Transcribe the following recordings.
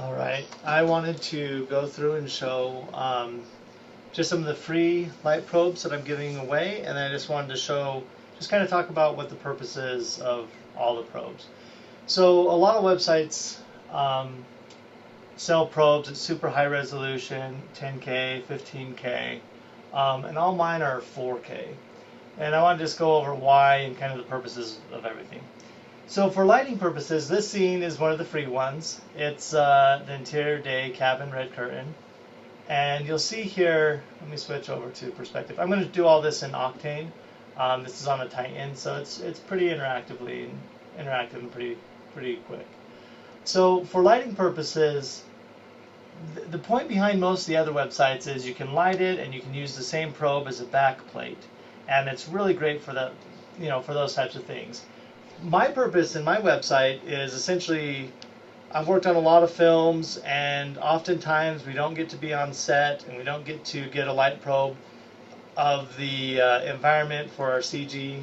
All right, I wanted to go through and show just some of the free light probes that I'm giving away, and I just wanted to show, just kind of talk about what the purpose is of all the probes. So a lot of websites sell probes at super high resolution, 10K, 15K, and all mine are 4K. And I want to just go over why and kind of the purposes of everything. So for lighting purposes, this scene is one of the free ones. It's the interior day cabin red curtain. And you'll see here, let me switch over to perspective. I'm going to do all this in Octane. This is on a Titan, so it's pretty interactive and pretty quick. So for lighting purposes, the point behind most of the other websites is you can light it and you can use the same probe as a back plate, and it's really great for that, for those types of things. My purpose in my website is essentially, I've worked on a lot of films, and oftentimes we don't get to be on set and we don't get to get a light probe of the environment for our CG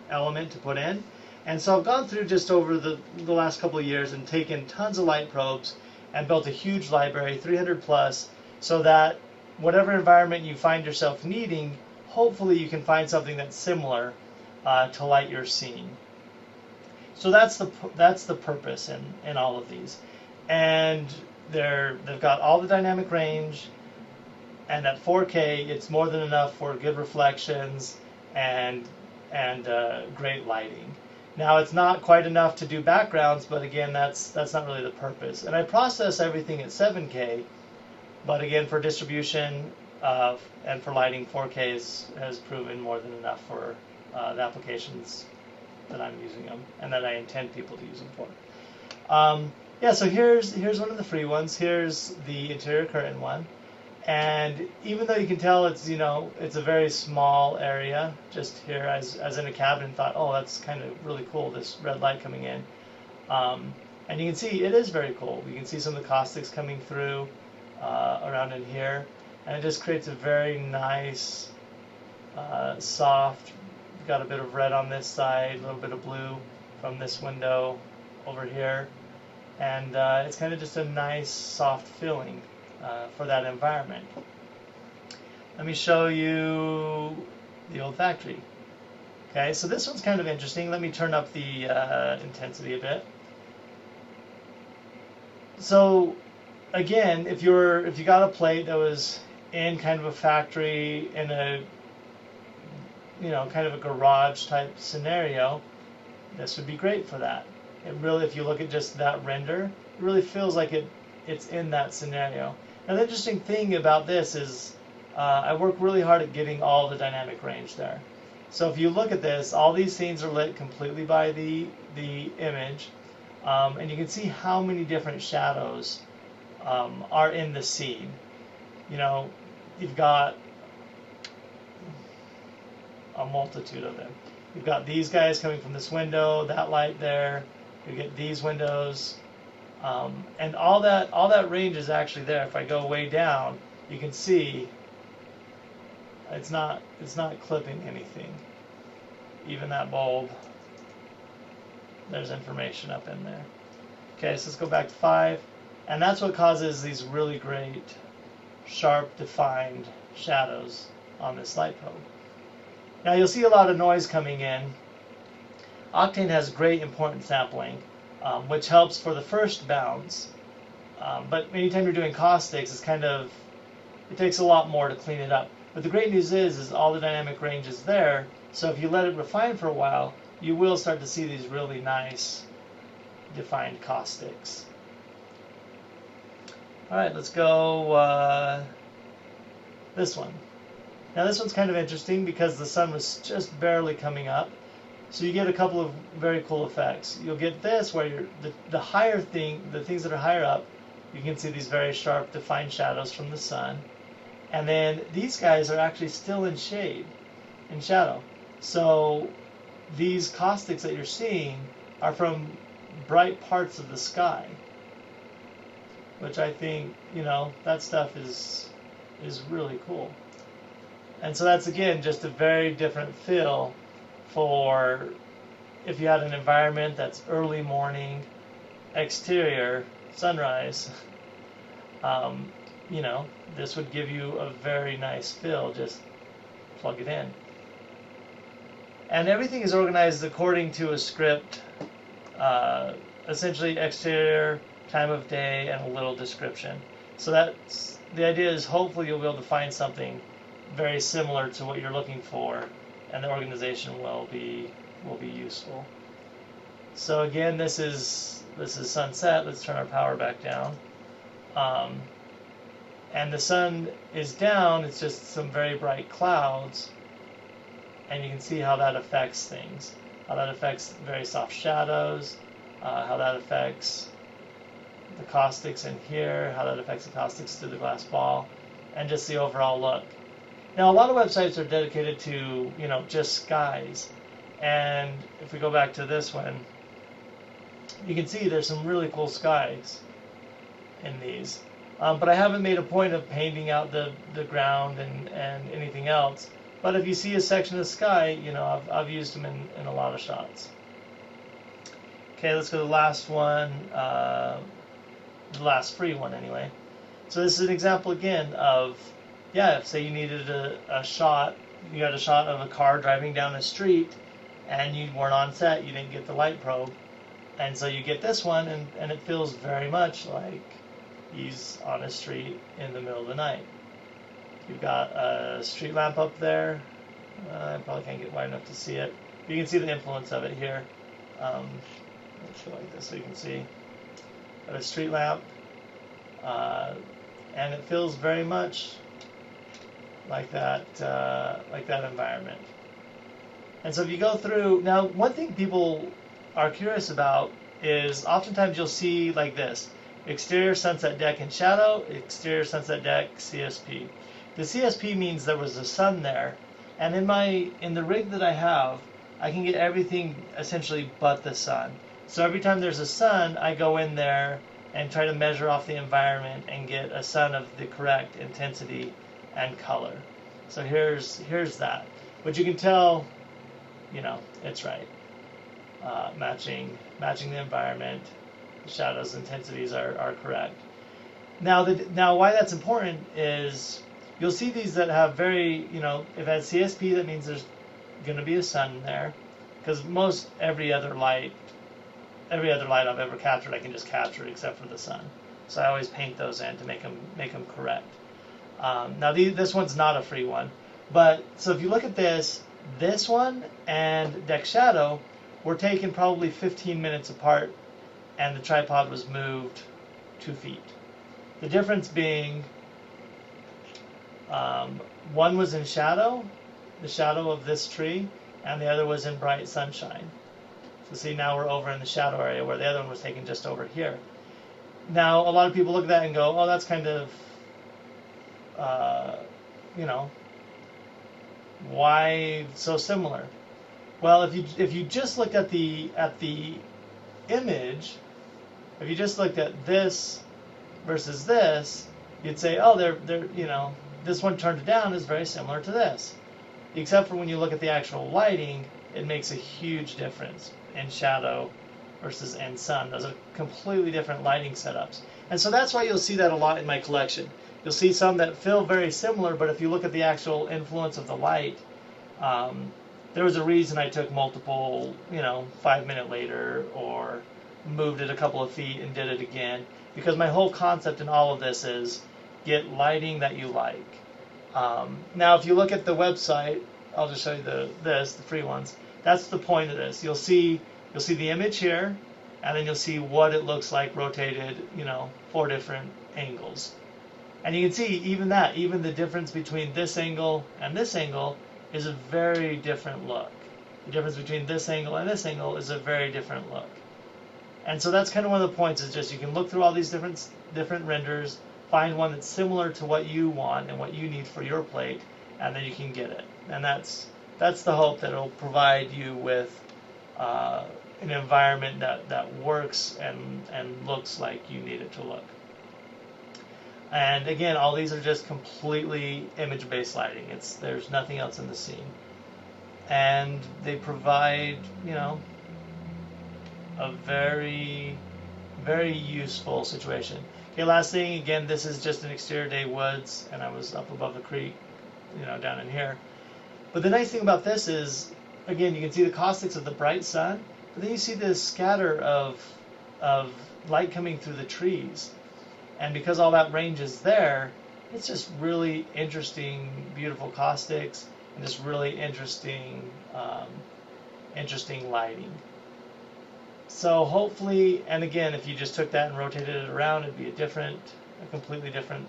element to put in. And so I've gone through just over the last couple of years and taken tons of light probes and built a huge library, 300 plus, so that whatever environment you find yourself needing, hopefully you can find something that's similar to light your scene. So that's the purpose in all of these. And they've got all the dynamic range, and at 4K it's more than enough for good reflections and great lighting. Now it's not quite enough to do backgrounds, but again that's not really the purpose. And I process everything at 7K, but again for distribution and for lighting, 4K has proven more than enough for the applications that I'm using them and that I intend people to use them for. Yeah, so here's one of the free ones. Here's the interior curtain one. And even though you can tell it's a very small area, just here as in a cabin, thought, oh, that's kind of really cool, this red light coming in. And you can see it is very cool. You can see some of the caustics coming through around in here, and it just creates a very nice, soft. We've got a bit of red on this side, a little bit of blue from this window over here, and it's kind of just a nice, soft feeling for that environment. Let me show you the old factory. Okay, so this one's kind of interesting. Let me turn up the intensity a bit. So again, if you got a plate that was in kind of a factory in a kind of a garage type scenario, this would be great for that. It really, if you look at just that render, it really feels like it's in that scenario. Now the interesting thing about this is I work really hard at getting all the dynamic range there. So if you look at this, all these scenes are lit completely by the image, and you can see how many different shadows are in the scene. You've got a multitude of them. You've got these guys coming from this window, that light there. You get these windows. And all that range is actually there. If I go way down, you can see it's not clipping anything. Even that bulb, there's information up in there. Okay, so let's go back to 5, and that's what causes these really great, sharp, defined shadows on this light probe. Now you'll see a lot of noise coming in. Octane has great important sampling, which helps for the first bounce, but anytime you're doing caustics, it takes a lot more to clean it up. But the great news is all the dynamic range is there, so if you let it refine for a while, you will start to see these really nice defined caustics. Alright, let's go this one. Now this one's kind of interesting because the sun was just barely coming up. So you get a couple of very cool effects. You'll get this where the things that are higher up, you can see these very sharp defined shadows from the sun. And then these guys are actually still in shade, in shadow. So these caustics that you're seeing are from bright parts of the sky, which I think, that stuff is really cool. And so that's, again, just a very different feel for if you had an environment that's early morning exterior sunrise, you know, this would give you a very nice fill. Just plug it in. And everything is organized according to a script, essentially exterior, time of day, and a little description. So that's the idea. Is hopefully you'll be able to find something very similar to what you're looking for, and the organization will be useful. So again, this is sunset. Let's turn our power back down. And the sun is down. It's just some very bright clouds, and you can see how that affects things. How that affects very soft shadows. How that affects the caustics in here. How that affects the caustics through the glass ball, and just the overall look. Now, a lot of websites are dedicated to, you know, just skies. And if we go back to this one, you can see there's some really cool skies in these. But I haven't made a point of painting out the ground and anything else. But if you see a section of sky, you know, I've used them in a lot of shots. Okay, let's go to the last one, the last free one anyway. So this is an example again of, yeah, if say you needed a shot, you got a shot of a car driving down a street, and you weren't on set, you didn't get the light probe, and so you get this one, and it feels very much like he's on a street in the middle of the night. You've got a street lamp up there. I probably can't get wide enough to see it. You can see the influence of it here. Let's go like this so you can see. Got a street lamp, and it feels very much like that environment. And so if you go through, now one thing people are curious about is oftentimes you'll see like this: exterior sunset deck in shadow, exterior sunset deck CSP. The CSP means there was a sun there, and in the rig that I have, I can get everything essentially but the sun. So every time there's a sun, I go in there and try to measure off the environment and get a sun of the correct intensity and color. So here's that. But you can tell, you know, it's right. Matching the environment, the shadows, intensities are correct. Now why that's important is you'll see these that have very, you know, if it has CSP, that means there's going to be a sun there, because every other light I've ever captured, I can just capture except for the sun. So I always paint those in to make them correct. Now this one's not a free one, but so if you look at this one and deck shadow were taken probably 15 minutes apart, and the tripod was moved 2 feet. The difference being, one was in shadow, the shadow of this tree, and the other was in bright sunshine. So see, now we're over in the shadow area where the other one was taken just over here. Now, a lot of people look at that and go, oh, that's kind of, you know, why so similar? Well, if you just looked at the image, if you just looked at this versus this, you'd say, oh, they're you know, this one turned down is very similar to this. Except for when you look at the actual lighting, it makes a huge difference in shadow versus in sun. Those are completely different lighting setups. And so that's why you'll see that a lot in my collection. You'll see some that feel very similar, but if you look at the actual influence of the light, there was a reason I took multiple, you know, 5 minute later, or moved it a couple of feet and did it again, because my whole concept in all of this is get lighting that you like. Now, if you look at the website, I'll just show you the free ones. That's the point of this. You'll see the image here, and then you'll see what it looks like rotated, you know, 4 different angles. And you can see even the difference between this angle and this angle is a very different look. The difference between this angle and this angle is a very different look. And so that's kind of one of the points, is just you can look through all these different renders, find one that's similar to what you want and what you need for your plate, and then you can get it. And that's the hope, that it'll provide you with an environment that works and looks like you need it to look. And again, all these are just completely image-based lighting. There's nothing else in the scene. And they provide, you know, a very Very useful situation. Okay, last thing, again, this is just an exterior day woods, and I was up above the creek, down in here. But the nice thing about this is, again, you can see the caustics of the bright sun, but then you see this scatter of light coming through the trees. And because all that range is there, it's just really interesting, beautiful caustics, and just really interesting lighting. So hopefully, and again, if you just took that and rotated it around, it'd be a completely different,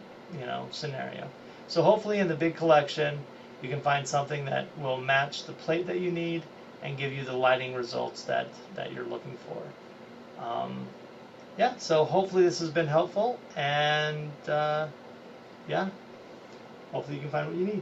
scenario. So hopefully in the big collection, you can find something that will match the plate that you need and give you the lighting results that you're looking for. Yeah, so hopefully this has been helpful, and yeah, hopefully you can find what you need.